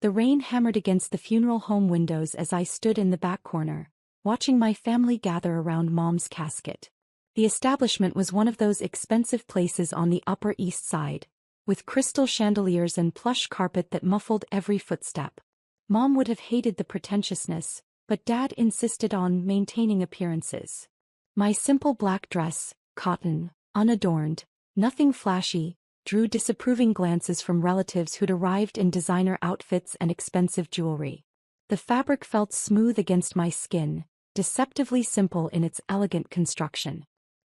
The rain hammered against the funeral home windows as I stood in the back corner, watching my family gather around Mom's casket. The establishment was one of those expensive places on the Upper East Side, with crystal chandeliers and plush carpet that muffled every footstep. Mom would have hated the pretentiousness, but Dad insisted on maintaining appearances. My simple black dress, cotton, unadorned, nothing flashy, drew disapproving glances from relatives who'd arrived in designer outfits and expensive jewelry. The fabric felt smooth against my skin, deceptively simple in its elegant construction.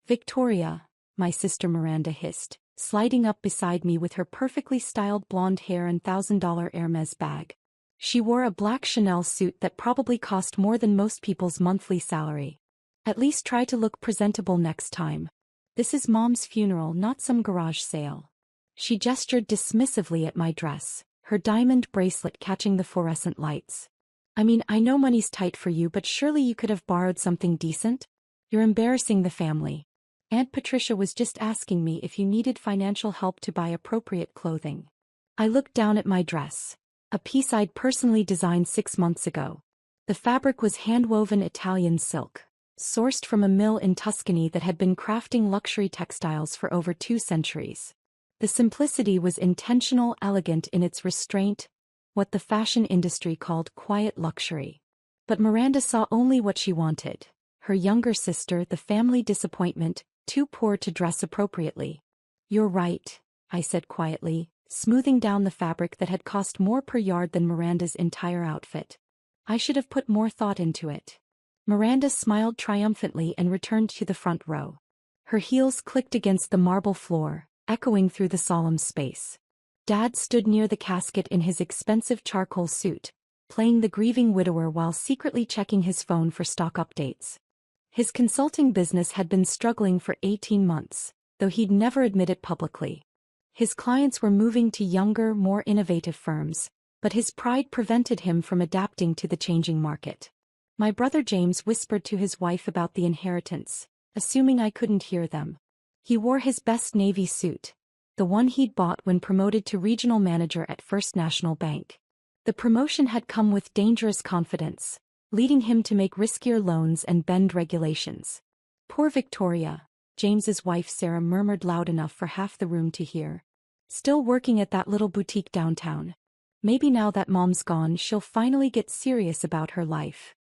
"Victoria," my sister Miranda hissed, sliding up beside me with her perfectly styled blonde hair and $1,000 Hermes bag. She wore a black Chanel suit that probably cost more than most people's monthly salary. "At least try to look presentable next time. This is Mom's funeral, not some garage sale." She gestured dismissively at my dress, her diamond bracelet catching the fluorescent lights. "I mean, I know money's tight for you, but surely you could have borrowed something decent? You're embarrassing the family. Aunt Patricia was just asking me if you needed financial help to buy appropriate clothing." I looked down at my dress, a piece I'd personally designed 6 months ago. The fabric was hand-woven Italian silk, sourced from a mill in Tuscany that had been crafting luxury textiles for over 2 centuries. The simplicity was intentional, elegant in its restraint, what the fashion industry called quiet luxury. But Miranda saw only what she wanted. Her younger sister, the family disappointment, too poor to dress appropriately. "You're right," I said quietly, smoothing down the fabric that had cost more per yard than Miranda's entire outfit. "I should have put more thought into it." Miranda smiled triumphantly and returned to the front row. Her heels clicked against the marble floor, echoing through the solemn space. Dad stood near the casket in his expensive charcoal suit, playing the grieving widower while secretly checking his phone for stock updates. His consulting business had been struggling for 18 months, though he'd never admit it publicly. His clients were moving to younger, more innovative firms, but his pride prevented him from adapting to the changing market. My brother James whispered to his wife about the inheritance, assuming I couldn't hear them. He wore his best navy suit, the one he'd bought when promoted to regional manager at First National Bank. The promotion had come with dangerous confidence, leading him to make riskier loans and bend regulations. "Poor Victoria," James's wife Sarah murmured loud enough for half the room to hear. "Still working at that little boutique downtown. Maybe now that Mom's gone she'll finally get serious about her life."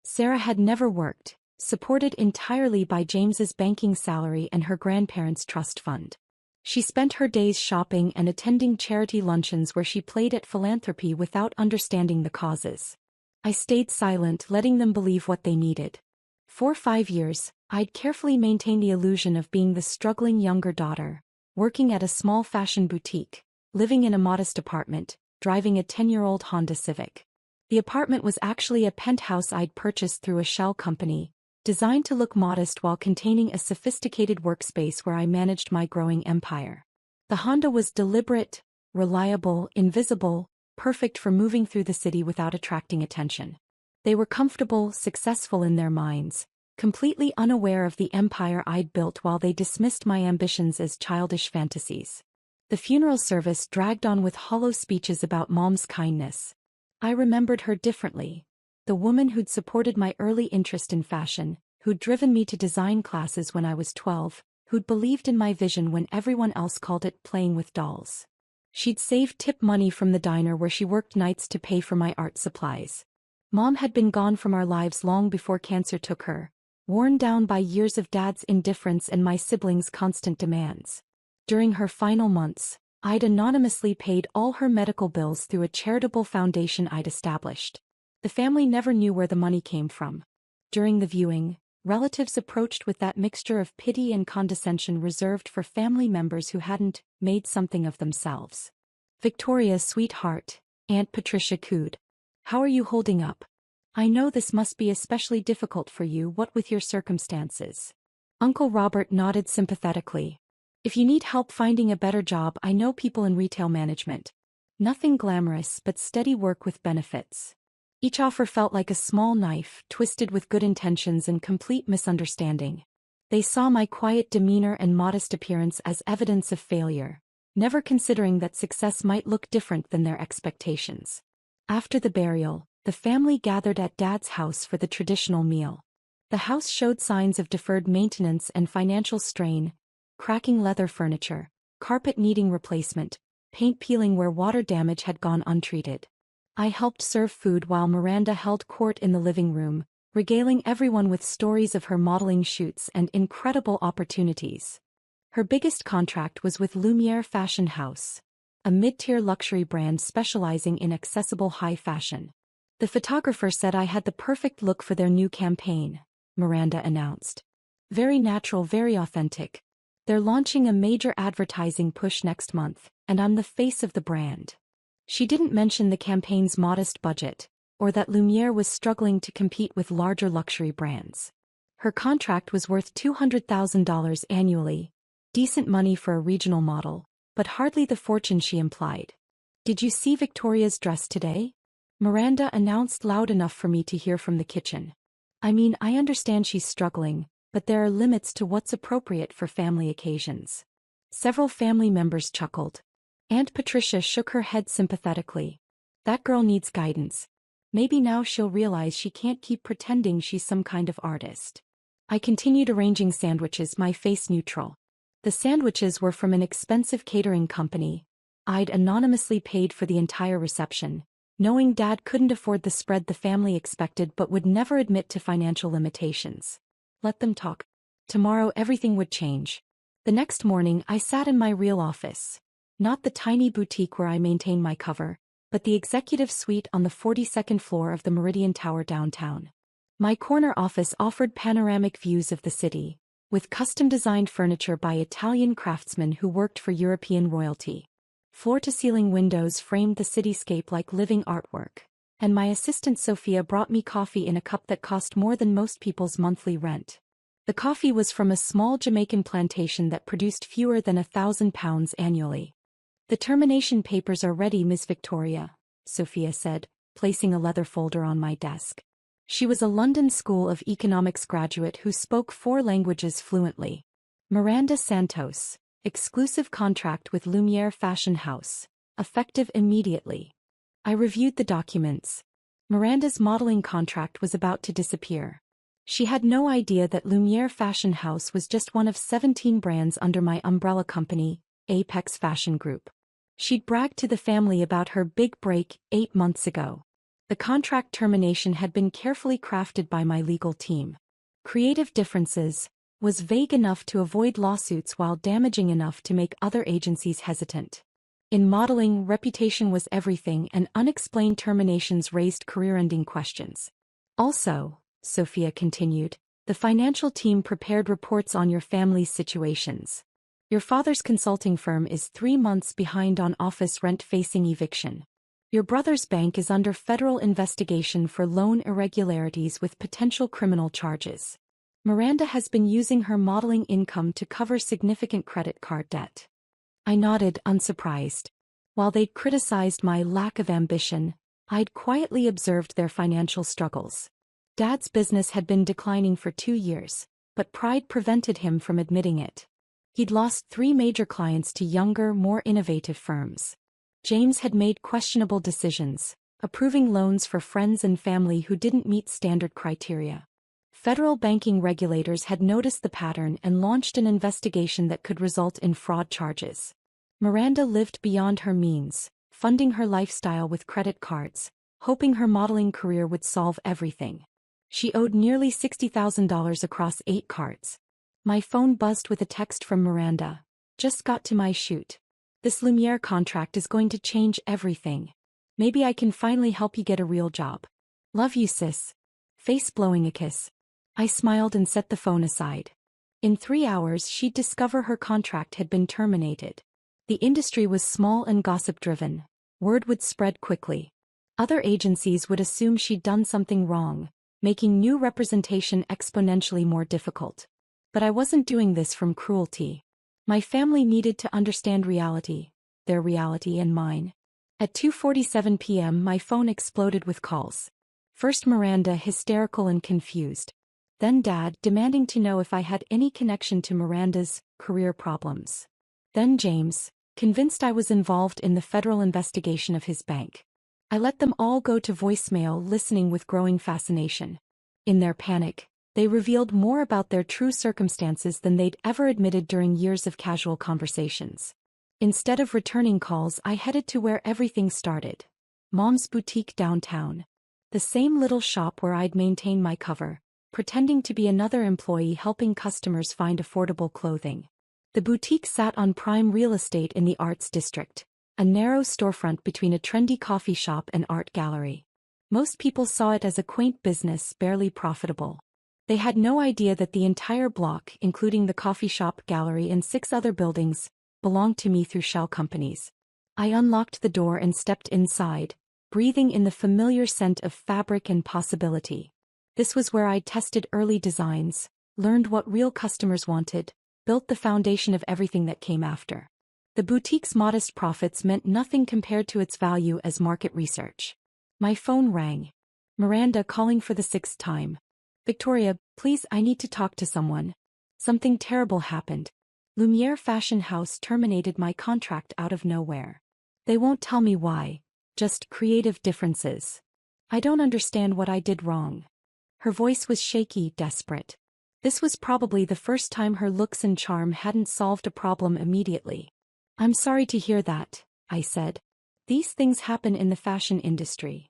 Sarah had never worked, supported entirely by James's banking salary and her grandparents' trust fund. She spent her days shopping and attending charity luncheons where she played at philanthropy without understanding the causes. I stayed silent, letting them believe what they needed. For 5 years, I'd carefully maintained the illusion of being the struggling younger daughter, working at a small fashion boutique, living in a modest apartment, driving a 10-year-old Honda Civic. The apartment was actually a penthouse I'd purchased through a shell company, designed to look modest while containing a sophisticated workspace where I managed my growing empire. The Honda was deliberate, reliable, invisible, perfect for moving through the city without attracting attention. They were comfortable, successful in their minds, completely unaware of the empire I'd built while they dismissed my ambitions as childish fantasies. The funeral service dragged on with hollow speeches about Mom's kindness. I remembered her differently. The woman who'd supported my early interest in fashion, who'd driven me to design classes when I was 12, who'd believed in my vision when everyone else called it playing with dolls. She'd saved tip money from the diner where she worked nights to pay for my art supplies. Mom had been gone from our lives long before cancer took her, worn down by years of Dad's indifference and my siblings' constant demands. During her final months, I'd anonymously paid all her medical bills through a charitable foundation I'd established. The family never knew where the money came from. During the viewing, relatives approached with that mixture of pity and condescension reserved for family members who hadn't made something of themselves. "Victoria's sweetheart," Aunt Patricia cooed. "How are you holding up? I know this must be especially difficult for you, what with your circumstances." Uncle Robert nodded sympathetically. "If you need help finding a better job, I know people in retail management. Nothing glamorous but steady work with benefits." Each offer felt like a small knife, twisted with good intentions and complete misunderstanding. They saw my quiet demeanor and modest appearance as evidence of failure, never considering that success might look different than their expectations. After the burial, the family gathered at Dad's house for the traditional meal. The house showed signs of deferred maintenance and financial strain: cracking leather furniture, carpet needing replacement, paint peeling where water damage had gone untreated. I helped serve food while Miranda held court in the living room, regaling everyone with stories of her modeling shoots and incredible opportunities. Her biggest contract was with Lumiere Fashion House, a mid-tier luxury brand specializing in accessible high fashion. The photographer said I had the perfect look for their new campaign, Miranda announced. Very natural, very authentic. They're launching a major advertising push next month, and I'm the face of the brand. She didn't mention the campaign's modest budget, or that Lumiere was struggling to compete with larger luxury brands. Her contract was worth $200,000 annually, decent money for a regional model, but hardly the fortune she implied. Did you see Victoria's dress today? Miranda announced loud enough for me to hear from the kitchen. I mean, I understand she's struggling, but there are limits to what's appropriate for family occasions. Several family members chuckled. Aunt Patricia shook her head sympathetically. That girl needs guidance. Maybe now she'll realize she can't keep pretending she's some kind of artist. I continued arranging sandwiches, my face neutral. The sandwiches were from an expensive catering company. I'd anonymously paid for the entire reception, knowing Dad couldn't afford the spread the family expected but would never admit to financial limitations. Let them talk. Tomorrow everything would change. The next morning I sat in my real office. Not the tiny boutique where I maintain my cover, but the executive suite on the 42nd floor of the Meridian Tower downtown. My corner office offered panoramic views of the city, with custom-designed furniture by Italian craftsmen who worked for European royalty. Floor-to-ceiling windows framed the cityscape like living artwork, and my assistant Sophia brought me coffee in a cup that cost more than most people's monthly rent. The coffee was from a small Jamaican plantation that produced fewer than £1,000 annually. The termination papers are ready, Miss Victoria, Sophia said, placing a leather folder on my desk. She was a London School of Economics graduate who spoke 4 languages fluently. Miranda Santos, exclusive contract with Lumiere Fashion House, effective immediately. I reviewed the documents. Miranda's modeling contract was about to disappear. She had no idea that Lumiere Fashion House was just one of 17 brands under my umbrella company, Apex Fashion Group. She'd bragged to the family about her big break 8 months ago. The contract termination had been carefully crafted by my legal team. Creative differences was vague enough to avoid lawsuits while damaging enough to make other agencies hesitant. In modeling, reputation was everything, and unexplained terminations raised career-ending questions. Also, Sophia continued, the financial team prepared reports on your family's situations. Your father's consulting firm is 3 months behind on office rent facing eviction. Your brother's bank is under federal investigation for loan irregularities with potential criminal charges. Miranda has been using her modeling income to cover significant credit card debt. I nodded, unsurprised. While they'd criticized my lack of ambition, I'd quietly observed their financial struggles. Dad's business had been declining for 2 years, but pride prevented him from admitting it. He'd lost 3 major clients to younger, more innovative firms. James had made questionable decisions, approving loans for friends and family who didn't meet standard criteria. Federal banking regulators had noticed the pattern and launched an investigation that could result in fraud charges. Miranda lived beyond her means, funding her lifestyle with credit cards, hoping her modeling career would solve everything. She owed nearly $60,000 across 8 cards. My phone buzzed with a text from Miranda. Just got to my shoot. This Lumiere contract is going to change everything. Maybe I can finally help you get a real job. Love you, sis. Face blowing a kiss. I smiled and set the phone aside. In 3 hours she'd discover her contract had been terminated. The industry was small and gossip-driven. Word would spread quickly. Other agencies would assume she'd done something wrong, making new representation exponentially more difficult. But I wasn't doing this from cruelty. My family needed to understand reality, their reality and mine. At 2:47 p.m. my phone exploded with calls. First Miranda, hysterical and confused. Then Dad, demanding to know if I had any connection to Miranda's career problems. Then James, convinced I was involved in the federal investigation of his bank. I let them all go to voicemail, listening with growing fascination. In their panic, they revealed more about their true circumstances than they'd ever admitted during years of casual conversations. Instead of returning calls, I headed to where everything started. Mom's Boutique downtown. The same little shop where I'd maintain my cover, pretending to be another employee helping customers find affordable clothing. The boutique sat on prime real estate in the Arts District, a narrow storefront between a trendy coffee shop and art gallery. Most people saw it as a quaint business, barely profitable. They had no idea that the entire block, including the coffee shop, gallery, and 6 other buildings, belonged to me through shell companies. I unlocked the door and stepped inside, breathing in the familiar scent of fabric and possibility. This was where I'd tested early designs, learned what real customers wanted, built the foundation of everything that came after. The boutique's modest profits meant nothing compared to its value as market research. My phone rang. Miranda calling for the 6th time. Victoria, please, I need to talk to someone. Something terrible happened. Lumiere Fashion House terminated my contract out of nowhere. They won't tell me why, just creative differences. I don't understand what I did wrong. Her voice was shaky, desperate. This was probably the first time her looks and charm hadn't solved a problem immediately. I'm sorry to hear that, I said. These things happen in the fashion industry.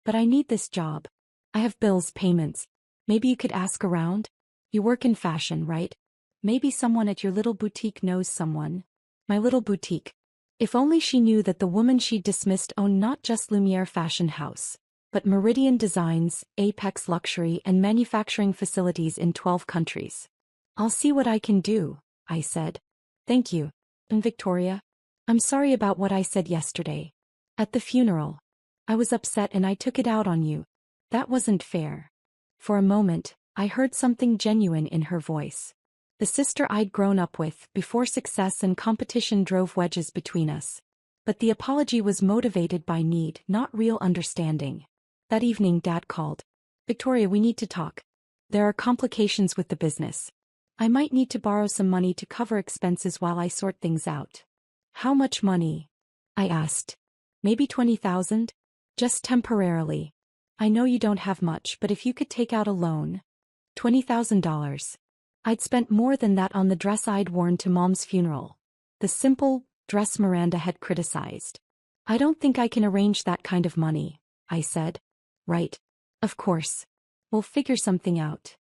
But I need this job. I have bills, payments. Maybe you could ask around? You work in fashion, right? Maybe someone at your little boutique knows someone. My little boutique. If only she knew that the woman she'd dismissed owned not just Lumiere Fashion House, but Meridian Designs, Apex Luxury, and manufacturing facilities in 12 countries. I'll see what I can do, I said. Thank you. And Victoria? I'm sorry about what I said yesterday. At the funeral. I was upset and I took it out on you. That wasn't fair. For a moment, I heard something genuine in her voice. The sister I'd grown up with, before success and competition drove wedges between us. But the apology was motivated by need, not real understanding. That evening, Dad called. Victoria, we need to talk. There are complications with the business. I might need to borrow some money to cover expenses while I sort things out. How much money? I asked. Maybe 20,000? Just temporarily. I know you don't have much, but if you could take out a loan. $20,000. I'd spent more than that on the dress I'd worn to Mom's funeral. The simple dress Miranda had criticized. I don't think I can arrange that kind of money, I said. Right. Of course. We'll figure something out.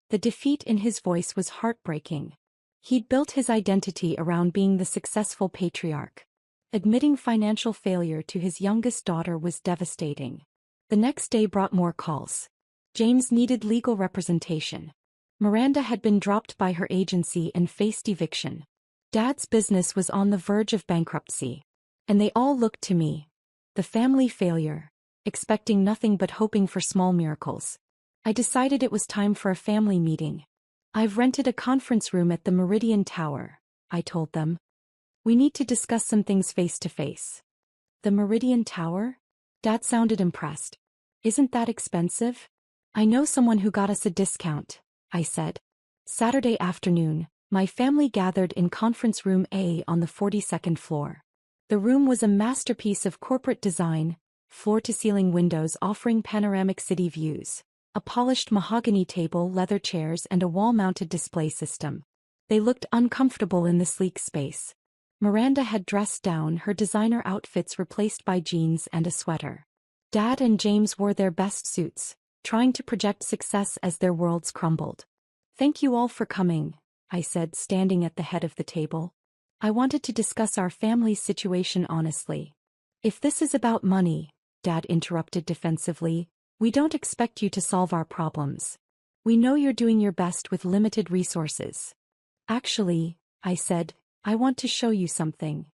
The defeat in his voice was heartbreaking. He'd built his identity around being the successful patriarch. Admitting financial failure to his youngest daughter was devastating. The next day brought more calls. James needed legal representation. Miranda had been dropped by her agency and faced eviction. Dad's business was on the verge of bankruptcy. And they all looked to me. The family failure. Expecting nothing but hoping for small miracles. I decided it was time for a family meeting. I've rented a conference room at the Meridian Tower, I told them. We need to discuss some things face to face. The Meridian Tower? Dad sounded impressed. Isn't that expensive? I know someone who got us a discount, I said. Saturday afternoon, my family gathered in Conference Room A on the 42nd floor. The room was a masterpiece of corporate design, floor-to-ceiling windows offering panoramic city views, a polished mahogany table, leather chairs, and a wall-mounted display system. They looked uncomfortable in the sleek space. Miranda had dressed down, her designer outfits replaced by jeans and a sweater. Dad and James wore their best suits, trying to project success as their worlds crumbled. Thank you all for coming, I said, standing at the head of the table. I wanted to discuss our family's situation honestly. If this is about money, Dad interrupted defensively, we don't expect you to solve our problems. We know you're doing your best with limited resources. Actually, I said, I want to show you something.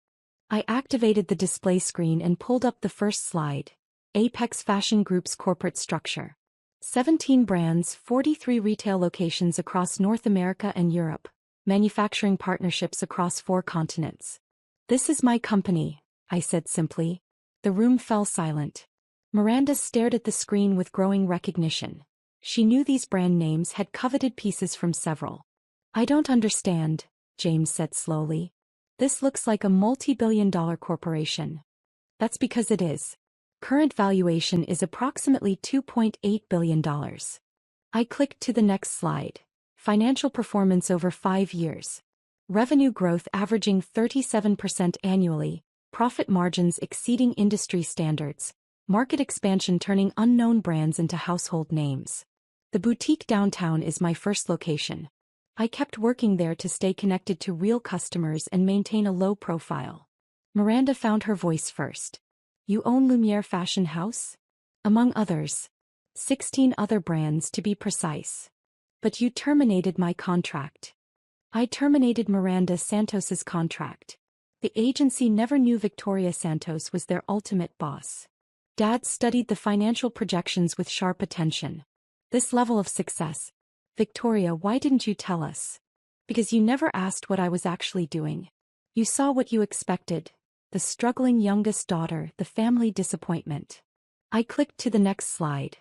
I activated the display screen and pulled up the first slide. Apex Fashion Group's corporate structure. 17 brands, 43 retail locations across North America and Europe, manufacturing partnerships across 4 continents. This is my company, I said simply. The room fell silent. Miranda stared at the screen with growing recognition. She knew these brand names, had coveted pieces from several. I don't understand, James said slowly. This looks like a multi-billion-dollar corporation. That's because it is. Current valuation is approximately $2.8 billion. I clicked to the next slide. Financial performance over 5 years. Revenue growth averaging 37% annually, profit margins exceeding industry standards, market expansion turning unknown brands into household names. The boutique downtown is my first location. I kept working there to stay connected to real customers and maintain a low profile. Miranda found her voice first. You own Lumiere Fashion House? Among others. 16 other brands to be precise. But you terminated my contract. I terminated Miranda Santos's contract. The agency never knew Victoria Santos was their ultimate boss. Dad studied the financial projections with sharp attention. This level of success. Victoria, why didn't you tell us? Because you never asked what I was actually doing. You saw what you expected. The struggling youngest daughter, the family disappointment. I clicked to the next slide.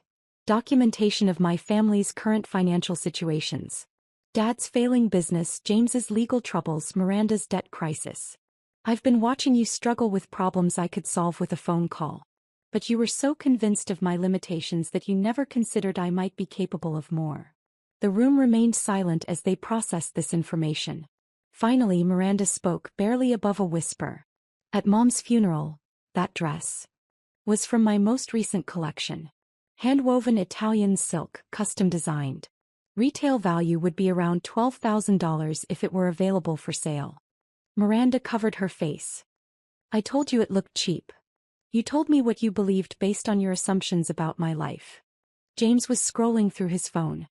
Documentation of my family's current financial situations. Dad's failing business, James's legal troubles, Miranda's debt crisis. I've been watching you struggle with problems I could solve with a phone call. But you were so convinced of my limitations that you never considered I might be capable of more. The room remained silent as they processed this information. Finally, Miranda spoke, barely above a whisper. At Mom's funeral, that dress was from my most recent collection. Hand-woven Italian silk, custom designed. Retail value would be around $12,000 if it were available for sale. Miranda covered her face. I told you it looked cheap. You told me what you believed based on your assumptions about my life. James was scrolling through his phone.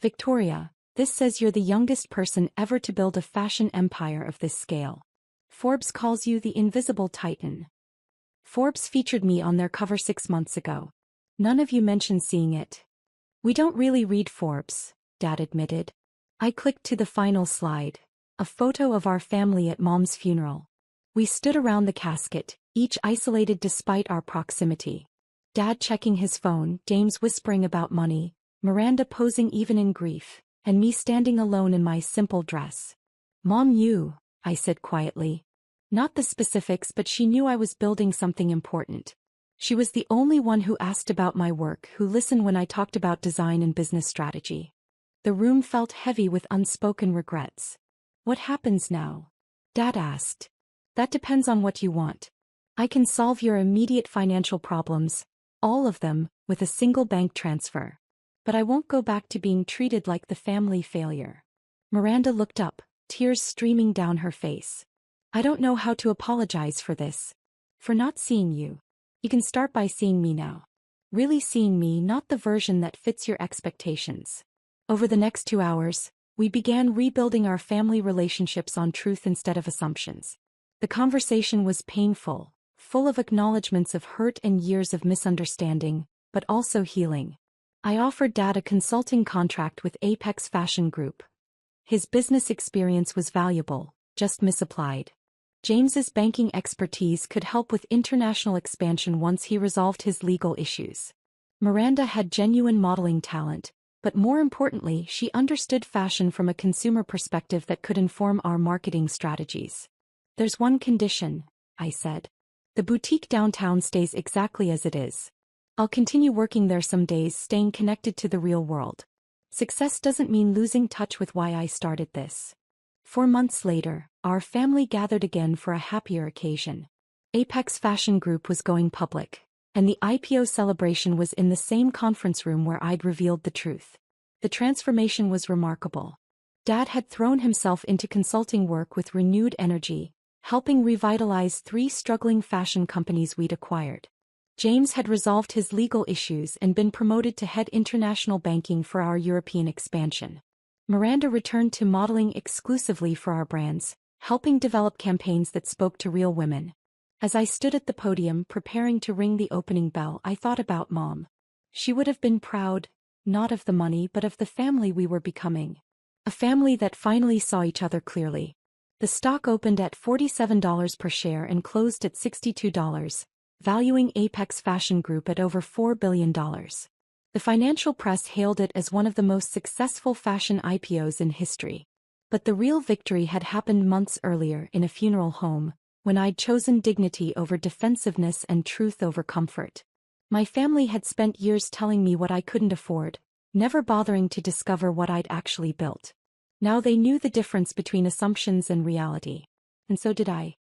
Victoria, this says you're the youngest person ever to build a fashion empire of this scale. Forbes calls you the Invisible Titan. Forbes featured me on their cover 6 months ago. None of you mentioned seeing it. We don't really read Forbes, Dad admitted. I clicked to the final slide. A photo of our family at Mom's funeral. We stood around the casket, each isolated despite our proximity. Dad checking his phone, James whispering about money, Miranda posing even in grief, and me standing alone in my simple dress. Mom knew, I said quietly. Not the specifics, but she knew I was building something important. She was the only one who asked about my work, who listened when I talked about design and business strategy. The room felt heavy with unspoken regrets. What happens now? Dad asked. That depends on what you want. I can solve your immediate financial problems, all of them, with a single bank transfer. But I won't go back to being treated like the family failure. Miranda looked up, tears streaming down her face. I don't know how to apologize for this. For not seeing you. You can start by seeing me now. Really seeing me, not the version that fits your expectations. Over the next 2 hours, we began rebuilding our family relationships on truth instead of assumptions. The conversation was painful, full of acknowledgments of hurt and years of misunderstanding, but also healing. I offered Dad a consulting contract with Apex Fashion Group. His business experience was valuable, just misapplied. James's banking expertise could help with international expansion once he resolved his legal issues. Miranda had genuine modeling talent, but more importantly, she understood fashion from a consumer perspective that could inform our marketing strategies. There's one condition, I said. The boutique downtown stays exactly as it is. I'll continue working there some days, staying connected to the real world. Success doesn't mean losing touch with why I started this. 4 months later, our family gathered again for a happier occasion. Apex Fashion Group was going public, and the IPO celebration was in the same conference room where I'd revealed the truth. The transformation was remarkable. Dad had thrown himself into consulting work with renewed energy, helping revitalize 3 struggling fashion companies we'd acquired. James had resolved his legal issues and been promoted to head international banking for our European expansion. Miranda returned to modeling exclusively for our brands, helping develop campaigns that spoke to real women. As I stood at the podium preparing to ring the opening bell, I thought about Mom. She would have been proud, not of the money but of the family we were becoming. A family that finally saw each other clearly. The stock opened at $47 per share and closed at $62, valuing Apex Fashion Group at over $4 billion. The financial press hailed it as one of the most successful fashion IPOs in history. But the real victory had happened months earlier in a funeral home, when I'd chosen dignity over defensiveness and truth over comfort. My family had spent years telling me what I couldn't afford, never bothering to discover what I'd actually built. Now they knew the difference between assumptions and reality. And so did I.